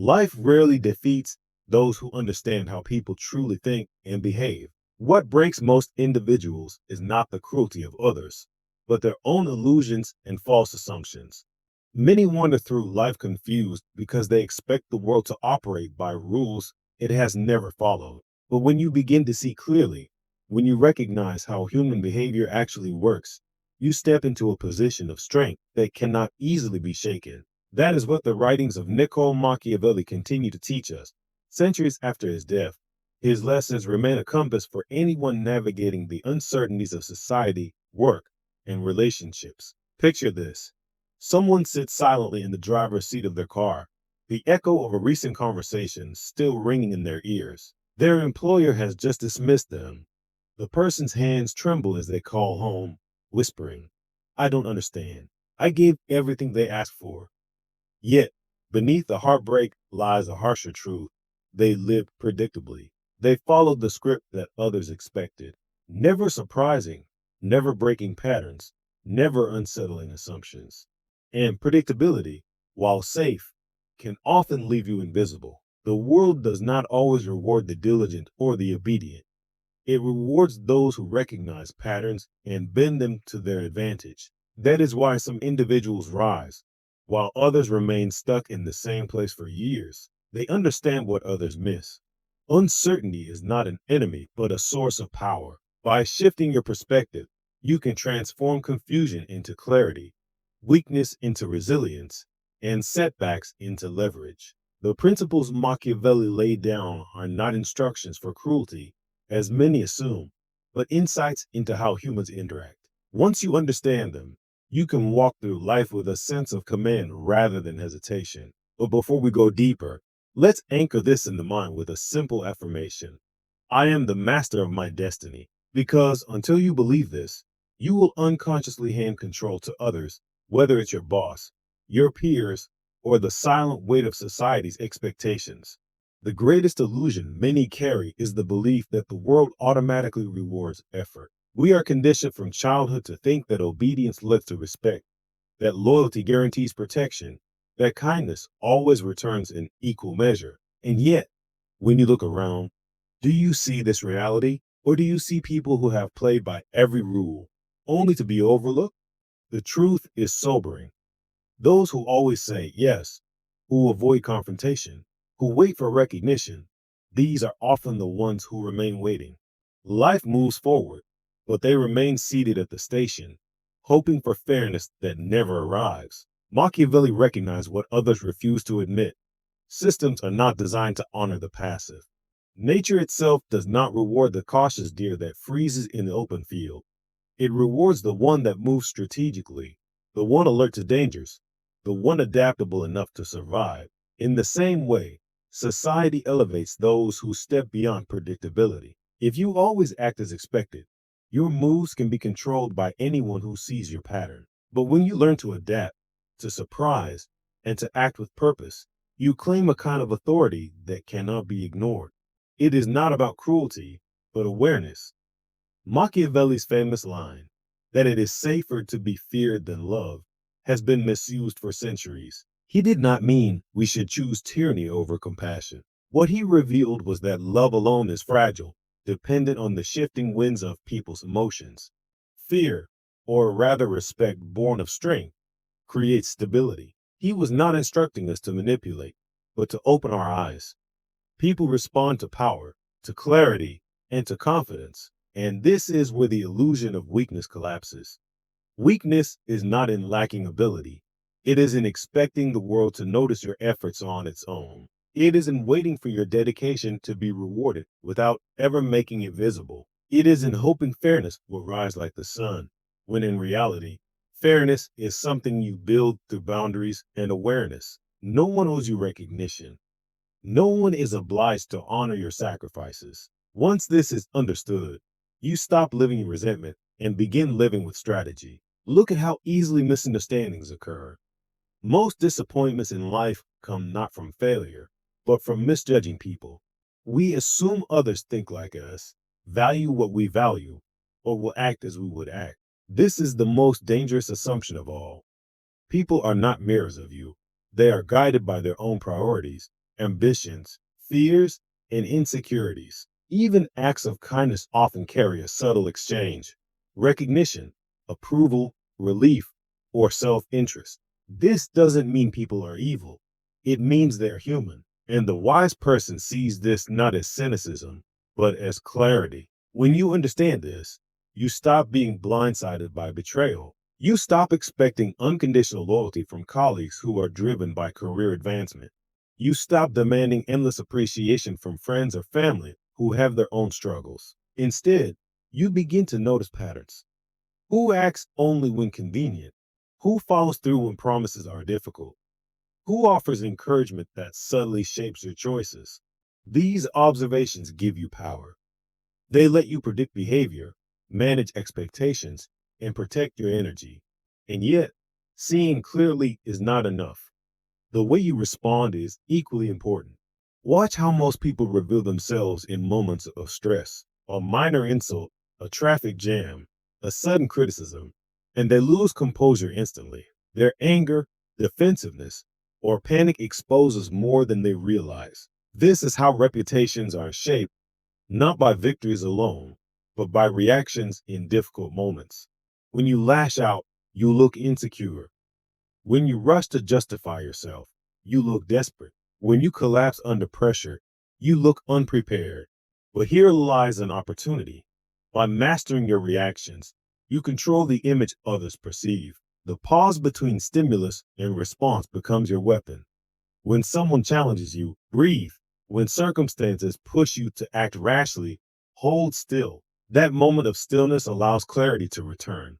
Life rarely defeats those who understand how people truly think and behave. What breaks most individuals is not the cruelty of others, but their own illusions and false assumptions. Many wander through life confused because they expect the world to operate by rules it has never followed. But when you begin to see clearly, when you recognize how human behavior actually works, you step into a position of strength that cannot easily be shaken. That is what the writings of Niccolo Machiavelli continue to teach us. Centuries after his death, his lessons remain a compass for anyone navigating the uncertainties of society, work, and relationships. Picture this. Someone sits silently in the driver's seat of their car, the echo of a recent conversation still ringing in their ears. Their employer has just dismissed them. The person's hands tremble as they call home, whispering, "I don't understand. I gave everything they asked for." Yet, beneath the heartbreak lies a harsher truth. They lived predictably. They followed the script that others expected, never surprising, never breaking patterns, never unsettling assumptions. And predictability, while safe, can often leave you invisible. The world does not always reward the diligent or the obedient. It rewards those who recognize patterns and bend them to their advantage. That is why some individuals rise, while others remain stuck in the same place for years. They understand what others miss. Uncertainty is not an enemy, but a source of power. By shifting your perspective, you can transform confusion into clarity, weakness into resilience, and setbacks into leverage. The principles Machiavelli laid down are not instructions for cruelty, as many assume, but insights into how humans interact. Once you understand them, you can walk through life with a sense of command rather than hesitation. But before we go deeper, let's anchor this in the mind with a simple affirmation. I am the master of my destiny. Because until you believe this, you will unconsciously hand control to others, whether it's your boss, your peers, or the silent weight of society's expectations. The greatest illusion many carry is the belief that the world automatically rewards effort. We are conditioned from childhood to think that obedience leads to respect, that loyalty guarantees protection, that kindness always returns in equal measure. And yet, when you look around, do you see this reality? Or do you see people who have played by every rule, only to be overlooked? The truth is sobering. Those who always say yes, who avoid confrontation, who wait for recognition, these are often the ones who remain waiting. Life moves forward, but they remain seated at the station, hoping for fairness that never arrives. Machiavelli recognized what others refuse to admit. Systems are not designed to honor the passive. Nature itself does not reward the cautious deer that freezes in the open field. It rewards the one that moves strategically, the one alert to dangers, the one adaptable enough to survive. In the same way, society elevates those who step beyond predictability. If you always act as expected, your moves can be controlled by anyone who sees your pattern. But when you learn to adapt, to surprise, and to act with purpose, you claim a kind of authority that cannot be ignored. It is not about cruelty, but awareness. Machiavelli's famous line, that it is safer to be feared than loved, has been misused for centuries. He did not mean we should choose tyranny over compassion. What he revealed was that love alone is fragile, dependent on the shifting winds of people's emotions. Fear, or rather respect born of strength, creates stability. He was not instructing us to manipulate, but to open our eyes. People respond to power, to clarity, and to confidence. And this is where the illusion of weakness collapses. Weakness is not in lacking ability. It is in expecting the world to notice your efforts on its own. It is in waiting for your dedication to be rewarded without ever making it visible. It is in hoping fairness will rise like the sun, when in reality, fairness is something you build through boundaries and awareness. No one owes you recognition. No one is obliged to honor your sacrifices. Once this is understood, you stop living in resentment and begin living with strategy. Look at how easily misunderstandings occur. Most disappointments in life come not from failure, but from misjudging people. We assume others think like us, value what we value, or will act as we would act. This is the most dangerous assumption of all. People are not mirrors of you. They are guided by their own priorities, ambitions, fears, and insecurities. Even acts of kindness often carry a subtle exchange: recognition, approval, relief, or self interest. This doesn't mean people are evil, it means they're human. And the wise person sees this not as cynicism, but as clarity. When you understand this, you stop being blindsided by betrayal. You stop expecting unconditional loyalty from colleagues who are driven by career advancement. You stop demanding endless appreciation from friends or family who have their own struggles. Instead, you begin to notice patterns. Who acts only when convenient? Who follows through when promises are difficult? Who offers encouragement that subtly shapes your choices? These observations give you power. They let you predict behavior, manage expectations, and protect your energy. And yet, seeing clearly is not enough. The way you respond is equally important. Watch how most people reveal themselves in moments of stress: a minor insult, a traffic jam, a sudden criticism, and they lose composure instantly. Their anger, defensiveness, or panic exposes more than they realize. This is how reputations are shaped, not by victories alone, but by reactions in difficult moments. When you lash out, you look insecure. When you rush to justify yourself, you look desperate. When you collapse under pressure, you look unprepared. But here lies an opportunity. By mastering your reactions, you control the image others perceive. The pause between stimulus and response becomes your weapon. When someone challenges you, breathe. When circumstances push you to act rashly, hold still. That moment of stillness allows clarity to return.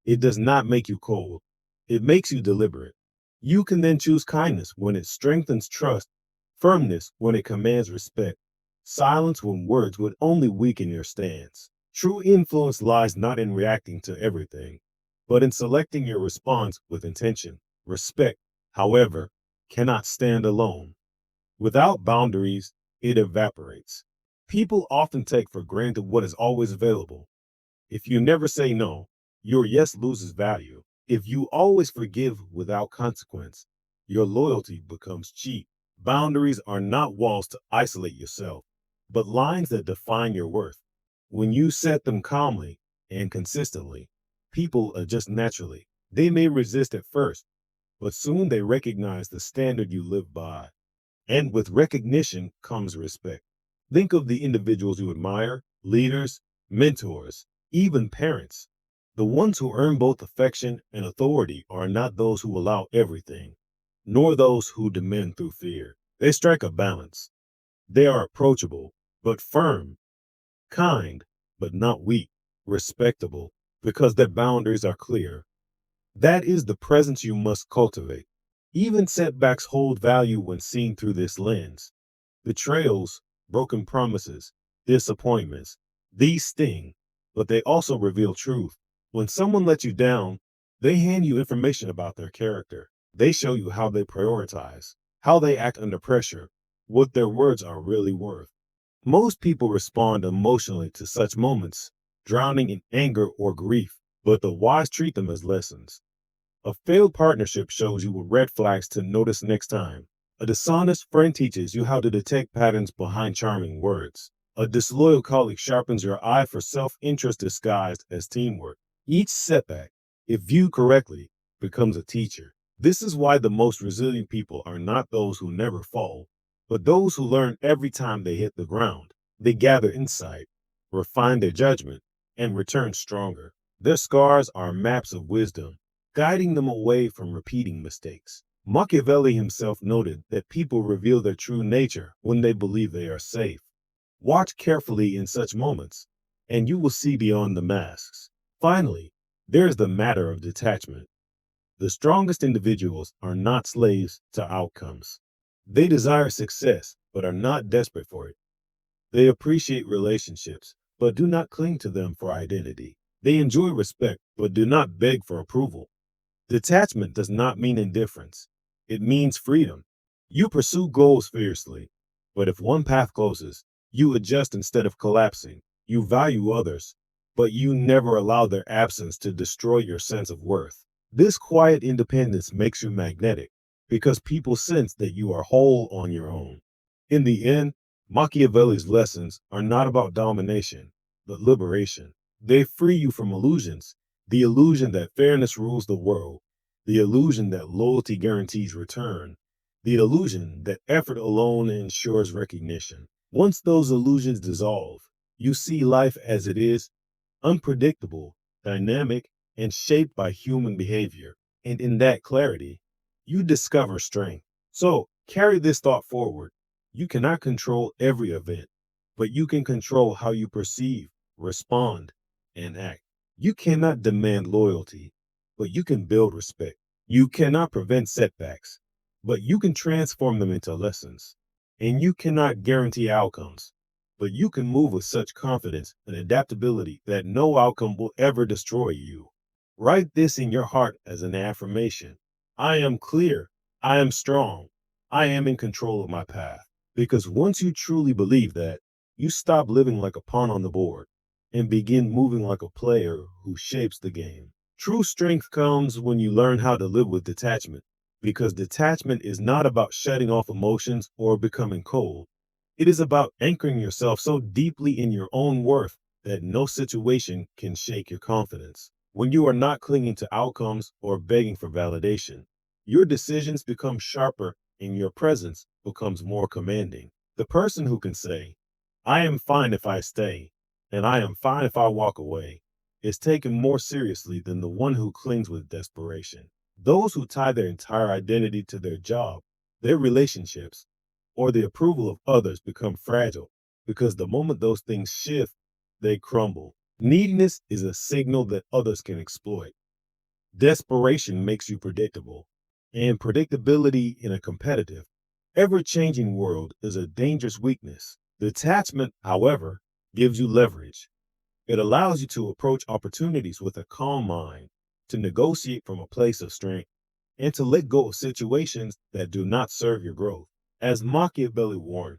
It does not make you cold. It makes you deliberate. You can then choose kindness when it strengthens trust, firmness when it commands respect, silence when words would only weaken your stance. True influence lies not in reacting to everything, but in selecting your response with intention. Respect, however, cannot stand alone. Without boundaries, it evaporates. People often take for granted what is always available. If you never say no, your yes loses value. If you always forgive without consequence, your loyalty becomes cheap. Boundaries are not walls to isolate yourself, but lines that define your worth. When you set them calmly and consistently, people adjust naturally. They may resist at first, but soon they recognize the standard you live by. And with recognition comes respect. Think of the individuals you admire: leaders, mentors, even parents. The ones who earn both affection and authority are not those who allow everything, nor those who demand through fear. They strike a balance. They are approachable, but firm; kind, but not weak; respectable, because their boundaries are clear. That is the presence you must cultivate. Even setbacks hold value when seen through this lens. Betrayals, broken promises, disappointments, these sting, but they also reveal truth. When someone lets you down, they hand you information about their character. They show you how they prioritize, how they act under pressure, what their words are really worth. Most people respond emotionally to such moments, drowning in anger or grief, but the wise treat them as lessons. A failed partnership shows you what red flags to notice next time. A dishonest friend teaches you how to detect patterns behind charming words. A disloyal colleague sharpens your eye for self-interest disguised as teamwork. Each setback, if viewed correctly, becomes a teacher. This is why the most resilient people are not those who never fall, but those who learn every time they hit the ground. They gather insight, refine their judgment, and return stronger. Their scars are maps of wisdom, guiding them away from repeating mistakes. Machiavelli himself noted that people reveal their true nature when they believe they are safe. Watch carefully in such moments, and you will see beyond the masks. Finally, there is the matter of detachment. The strongest individuals are not slaves to outcomes. They desire success, but are not desperate for it. They appreciate relationships, but do not cling to them for identity. They enjoy respect, but do not beg for approval. Detachment does not mean indifference. It means freedom. You pursue goals fiercely, but if one path closes, you adjust instead of collapsing. You value others, but you never allow their absence to destroy your sense of worth. This quiet independence makes you magnetic. because people sense that you are whole on your own. In the end, Machiavelli's lessons are not about domination, but liberation. They free you from illusions, the illusion that fairness rules the world, the illusion that loyalty guarantees return, the illusion that effort alone ensures recognition. Once those illusions dissolve, you see life as it is, unpredictable, dynamic, and shaped by human behavior. And in that clarity, you discover strength. So carry this thought forward. You cannot control every event, but you can control how you perceive, respond, and act. You cannot demand loyalty, but you can build respect. You cannot prevent setbacks, but you can transform them into lessons. And you cannot guarantee outcomes, but you can move with such confidence and adaptability that no outcome will ever destroy you. Write this in your heart as an affirmation. I am clear. I am strong. I am in control of my path. Because once you truly believe that, you stop living like a pawn on the board and begin moving like a player who shapes the game. True strength comes when you learn how to live with detachment, because detachment is not about shutting off emotions or becoming cold. It is about anchoring yourself so deeply in your own worth that no situation can shake your confidence. When you are not clinging to outcomes or begging for validation, your decisions become sharper and your presence becomes more commanding. The person who can say, I am fine if I stay, and I am fine if I walk away, is taken more seriously than the one who clings with desperation. Those who tie their entire identity to their job, their relationships, or the approval of others become fragile because the moment those things shift, they crumble. Neediness is a signal that others can exploit. Desperation makes you predictable, and predictability in a competitive, ever-changing world is a dangerous weakness. Detachment, however, gives you leverage. It allows you to approach opportunities with a calm mind, to negotiate from a place of strength, and to let go of situations that do not serve your growth. As Machiavelli warned,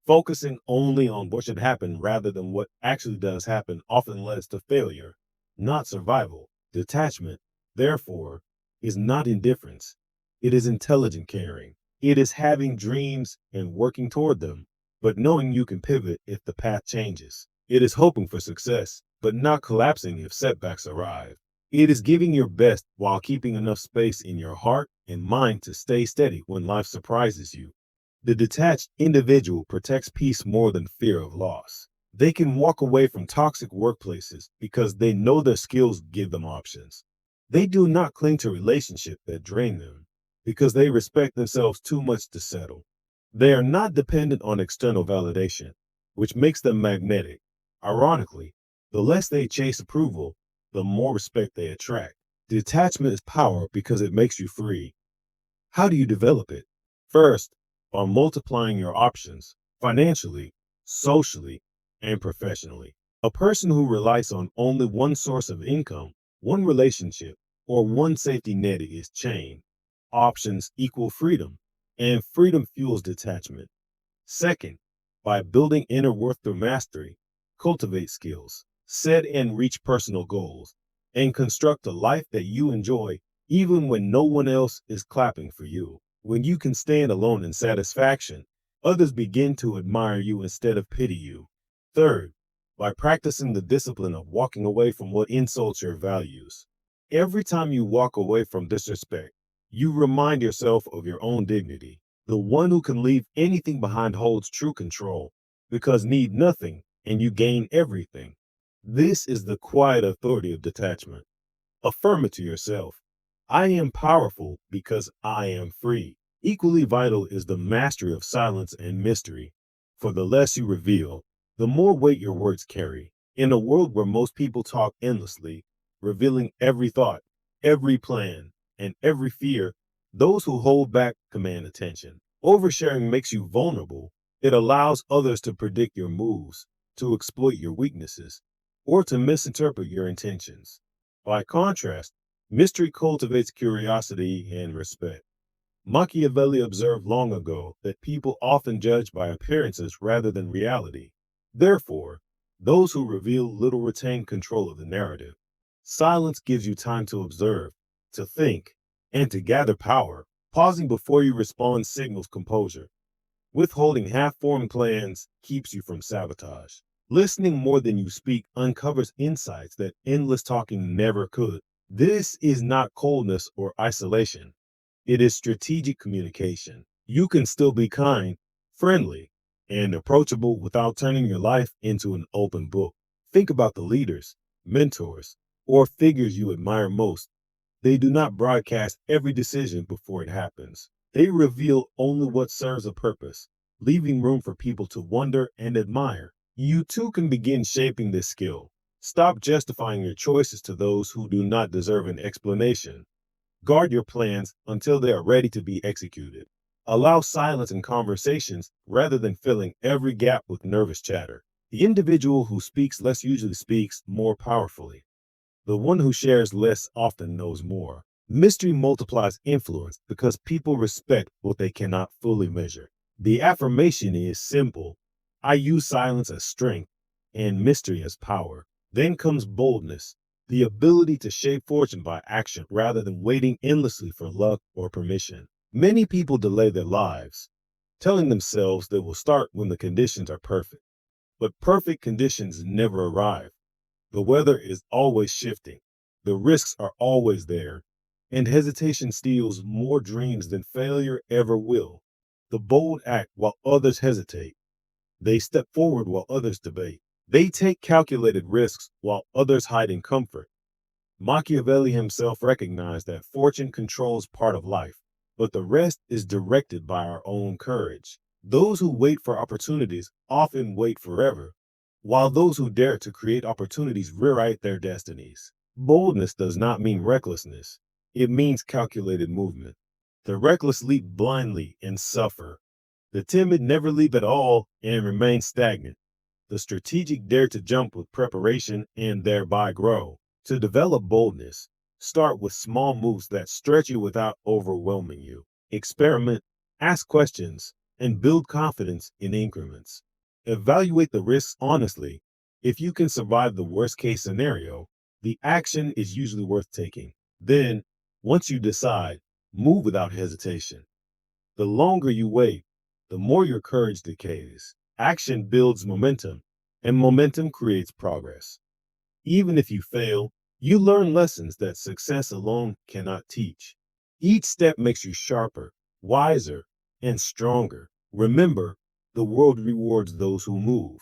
focusing only on what should happen rather than what actually does happen often leads to failure, not survival. Detachment, therefore, is not indifference. It is intelligent caring. It is having dreams and working toward them, but knowing you can pivot if the path changes. It is hoping for success, but not collapsing if setbacks arrive. It is giving your best while keeping enough space in your heart and mind to stay steady when life surprises you. The detached individual protects peace more than fear of loss. They can walk away from toxic workplaces because they know their skills give them options. They do not cling to relationships that drain them because they respect themselves too much to settle. They are not dependent on external validation, which makes them magnetic. Ironically, the less they chase approval, the more respect they attract. Detachment is power because it makes you free. How do you develop it? First, by multiplying your options financially, socially, and professionally. A person who relies on only one source of income, one relationship, or one safety net is chained. Options equal freedom, and freedom fuels detachment. Second, by building inner worth through mastery, cultivate skills, set and reach personal goals, and construct a life that you enjoy even when no one else is clapping for you. When you can stand alone in satisfaction, others begin to admire you instead of pity you. Third, by practicing the discipline of walking away from what insults your values. Every time you walk away from disrespect, you remind yourself of your own dignity. The one who can leave anything behind holds true control, because need nothing and you gain everything. This is the quiet authority of detachment. Affirm it to yourself. I am powerful because I am free. Equally vital is the mastery of silence and mystery. For the less you reveal, the more weight your words carry. In a world where most people talk endlessly, revealing every thought, every plan, and every fear, those who hold back command attention. Oversharing makes you vulnerable. It allows others to predict your moves, to exploit your weaknesses, or to misinterpret your intentions. By contrast, mystery cultivates curiosity and respect. Machiavelli observed long ago that people often judge by appearances rather than reality. Therefore, those who reveal little retain control of the narrative. Silence gives you time to observe, to think, and to gather power. Pausing before you respond signals composure. Withholding half-formed plans keeps you from sabotage. Listening more than you speak uncovers insights that endless talking never could. This is not coldness or isolation. It is strategic communication. You can still be kind, friendly, and approachable without turning your life into an open book. Think about the leaders, mentors, or figures you admire most. They do not broadcast every decision before it happens. They reveal only what serves a purpose, leaving room for people to wonder and admire. You too can begin shaping this skill. Stop justifying your choices to those who do not deserve an explanation. Guard your plans until they are ready to be executed. Allow silence in conversations rather than filling every gap with nervous chatter. The individual who speaks less usually speaks more powerfully. The one who shares less often knows more. Mystery multiplies influence because people respect what they cannot fully measure. The affirmation is simple. I use silence as strength and mystery as power. Then comes boldness, the ability to shape fortune by action rather than waiting endlessly for luck or permission. Many people delay their lives, telling themselves they will start when the conditions are perfect. But perfect conditions never arrive. The weather is always shifting. The risks are always there. And hesitation steals more dreams than failure ever will. The bold act while others hesitate. They step forward while others debate. They take calculated risks while others hide in comfort. Machiavelli himself recognized that fortune controls part of life, but the rest is directed by our own courage. Those who wait for opportunities often wait forever, while those who dare to create opportunities rewrite their destinies. Boldness does not mean recklessness, it means calculated movement. The reckless leap blindly and suffer. The timid never leap at all and remain stagnant. The strategic dare to jump with preparation and thereby grow. To develop boldness, start with small moves that stretch you without overwhelming you. Experiment, ask questions, and build confidence in increments. Evaluate the risks honestly. If you can survive the worst case scenario, the action is usually worth taking. Then, once you decide, move without hesitation. The longer you wait, the more your courage decays. Action builds momentum, and momentum creates progress. Even if you fail, you learn lessons that success alone cannot teach. Each step makes you sharper, wiser, and stronger. Remember, the world rewards those who move.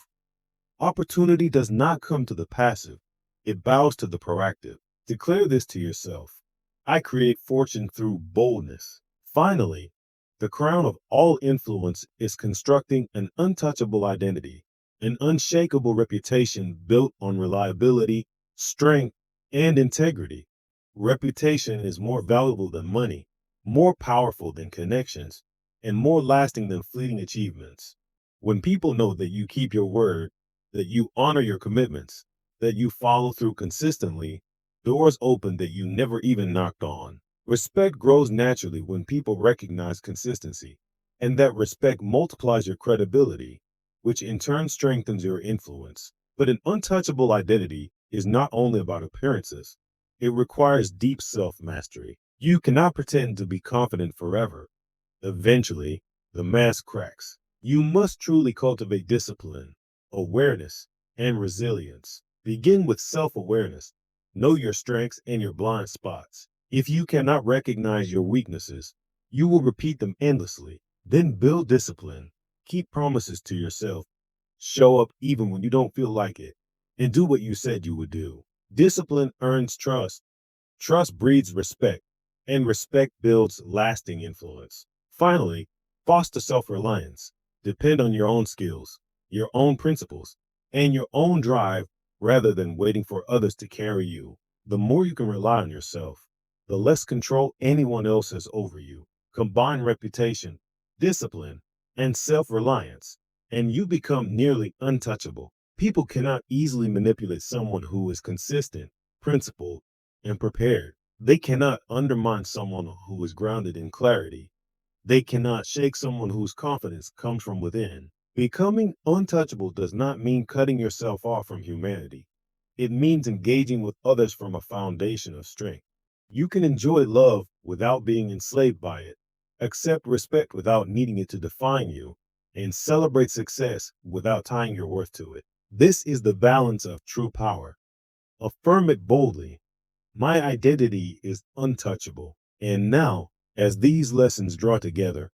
Opportunity does not come to the passive, it bows to the proactive. Declare this to yourself. I create fortune through boldness. Finally, the crown of all influence is constructing an untouchable identity, an unshakable reputation built on reliability, strength, and integrity. Reputation is more valuable than money, more powerful than connections, and more lasting than fleeting achievements. When people know that you keep your word, that you honor your commitments, that you follow through consistently, doors open that you never even knocked on. Respect grows naturally when people recognize consistency, and that respect multiplies your credibility, which in turn strengthens your influence. But an untouchable identity is not only about appearances, it requires deep self mastery. You cannot pretend to be confident forever. Eventually, the mask cracks. You must truly cultivate discipline, awareness, and resilience. Begin with self awareness. Know your strengths and your blind spots. If you cannot recognize your weaknesses, you will repeat them endlessly. Then build discipline. Keep promises to yourself. Show up even when you don't feel like it. And do what you said you would do. Discipline earns trust. Trust breeds respect. And respect builds lasting influence. Finally, foster self reliance. Depend on your own skills, your own principles, and your own drive rather than waiting for others to carry you. The more you can rely on yourself, the less control anyone else has over you. Combine reputation, discipline, and self reliance, and you become nearly untouchable. People cannot easily manipulate someone who is consistent, principled, and prepared. They cannot undermine someone who is grounded in clarity. They cannot shake someone whose confidence comes from within. Becoming untouchable does not mean cutting yourself off from humanity. It means engaging with others from a foundation of strength. You can enjoy love without being enslaved by it. Accept respect without needing it to define you, and celebrate success without tying your worth to it. This is the balance of true power. Affirm it boldly. My identity is untouchable. And now, as these lessons draw together,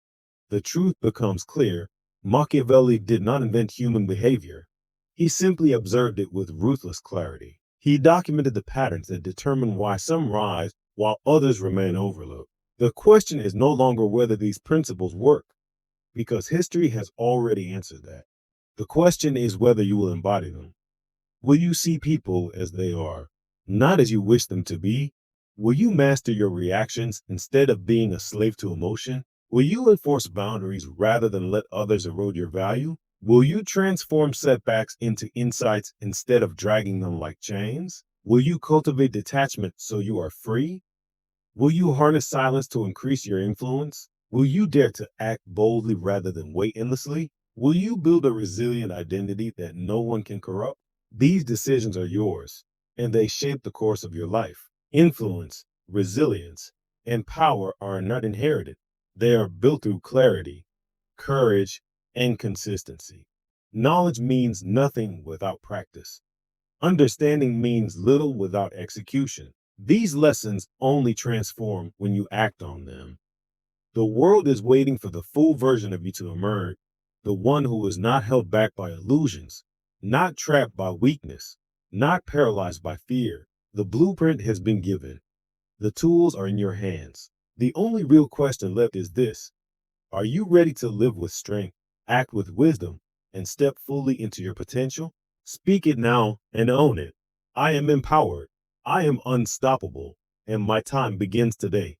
the truth becomes clear. Machiavelli did not invent human behavior. He simply observed it with ruthless clarity. He documented the patterns that determine why some rise while others remain overlooked. The question is no longer whether these principles work, because history has already answered that. The question is whether you will embody them. Will you see people as they are, not as you wish them to be? Will you master your reactions instead of being a slave to emotion? Will you enforce boundaries rather than let others erode your value? Will you transform setbacks into insights instead of dragging them like chains? Will you cultivate detachment so you are free? Will you harness silence to increase your influence? Will you dare to act boldly rather than wait endlessly? Will you build a resilient identity that no one can corrupt? These decisions are yours, and they shape the course of your life. Influence, resilience, and power are not inherited. They are built through clarity, courage, and consistency. Knowledge means nothing without practice. Understanding means little without execution. These lessons only transform when you act on them. The world is waiting for the full version of you to emerge, the one who is not held back by illusions, not trapped by weakness, not paralyzed by fear. The blueprint has been given. The tools are in your hands. The only real question left is this: are you ready to live with strength, act with wisdom, and step fully into your potential? Speak it now and own it. I am empowered. I am unstoppable, and my time begins today.